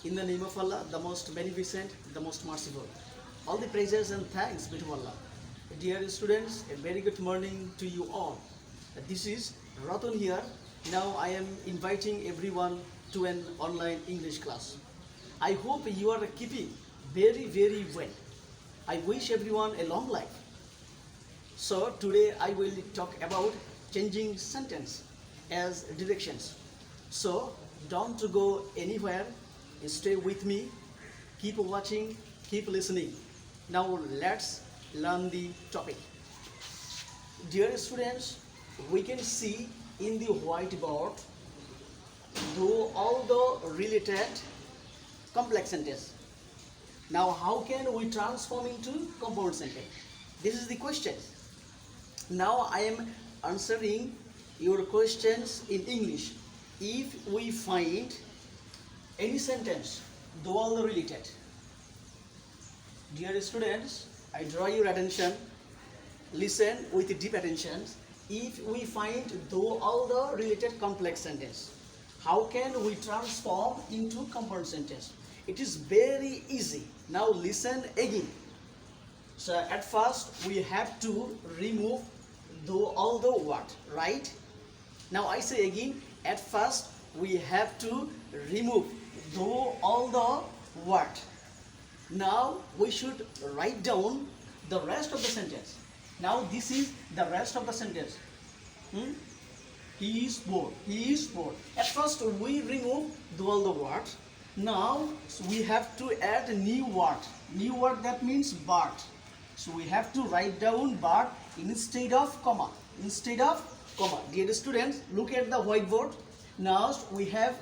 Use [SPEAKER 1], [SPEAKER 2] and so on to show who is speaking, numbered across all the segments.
[SPEAKER 1] In the name of Allah, the most beneficent, the most merciful. All the praises and thanks be to Allah. Dear students, a very good morning to you all. This is Ratun here. Now I am inviting everyone to an online English class. I hope you are keeping very well. I wish everyone a long life. So today I will talk about changing sentence as directions. So don't go anywhere. Stay with me. Keep watching. Keep listening. Now let's learn the topic. Dear students, we can see in the whiteboard though all the related complex sentence. Now how can we transform into compound sentence? This is the question. Now I am answering your questions in English. If we find any sentence, though all related. Dear students, I draw your attention. Listen with deep attention. If we find though all the related complex sentence, how can we transform into compound sentence? It is very easy. Now listen again. So at first we have to remove though all the what, right? Now I say again, at first we have to remove though all the what. Now we should write down the rest of the sentence. Now this is the rest of the sentence. He is bored. He is bored. At first we remove though all the words. Now we have to add a new word. New word, that means but. So we have to write down but instead of comma. Instead of comma. Dear students, look at the whiteboard. Now we have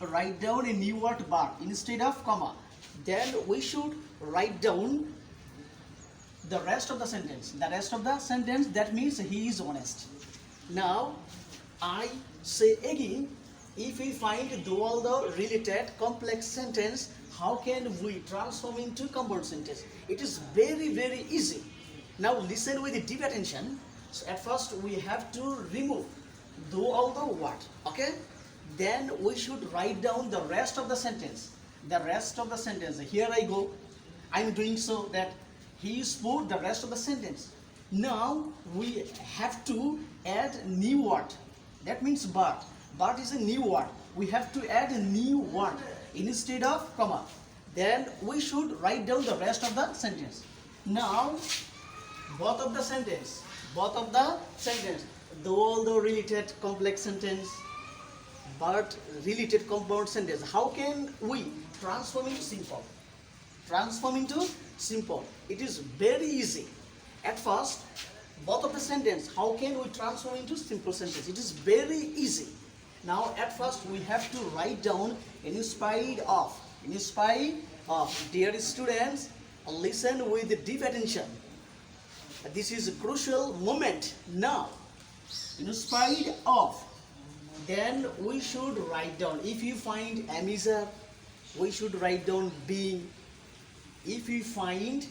[SPEAKER 1] write down a new word but instead of comma. Then we should write down the rest of the sentence. The rest of the sentence, that means he is honest. Now I say again, if we find though all the related complex sentence, how can we transform into compound sentence? It is very easy. Now listen with deep attention. So at first we have to remove though all the what, okay? Then we should write down the rest of the sentence. The rest of the sentence. Here I go. I'm doing so that he spoke the rest of the sentence. Now we have to add new word. That means but. But is a new word. We have to add a new word instead of comma. Then we should write down the rest of the sentence. Now both of the sentence. Both of the sentence. Though all the related complex sentence, but related compound sentence. How can we transform into simple? Transform into simple. It is very easy. At first, both of the sentence, how can we transform into simple sentence? It is very easy. Now at first we have to write down in spite of. In spite of. Dear students, listen with deep attention. This is a crucial moment now. In spite of. Then we should write down. If you find Amizar, we should write down being. If we find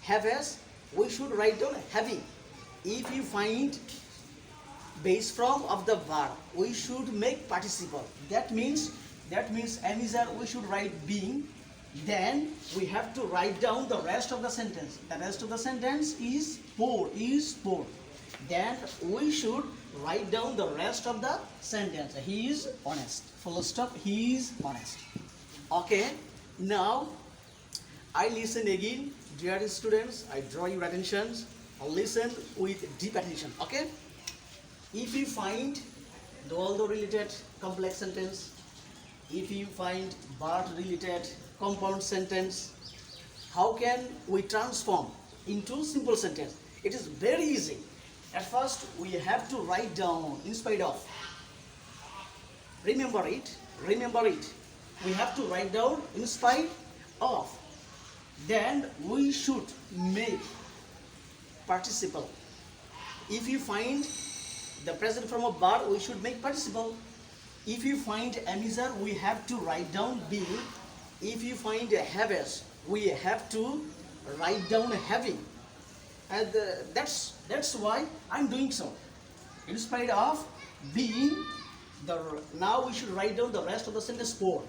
[SPEAKER 1] has, we should write down having. If you find base form of the verb, we should make participle. That means Amizar, we should write being. Then we have to write down the rest of the sentence. The rest of the sentence is poor. Then we should write down the rest of the sentence. He is honest. Full stop. He is honest. Okay. Now I listen again. Dear students, I draw your attention. Listen with deep attention. Okay. If you find all the related complex sentence, if you find but related compound sentence, how can we transform into simple sentence? It is very easy. At first we have to write down in spite of. Remember it. We have to write down in spite of. Then we should make participle. If you find the present form of verb, we should make participle. If you find Amizar, we have to write down being. If you find has, we have to write down having. And that's why I'm doing so. In spite of being, now we should write down the rest of the sentence for.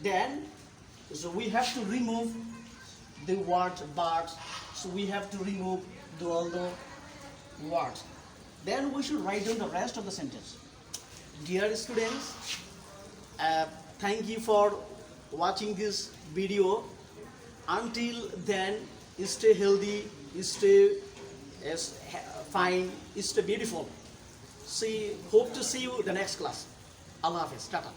[SPEAKER 1] Then, so we have to remove the word but. So we have to remove all the words. Then we should write down the rest of the sentence. Dear students, thank you for watching this video. Until then, stay healthy, stay fine, stay beautiful. Hope to see you the next class. Allah Hafiz. Tata.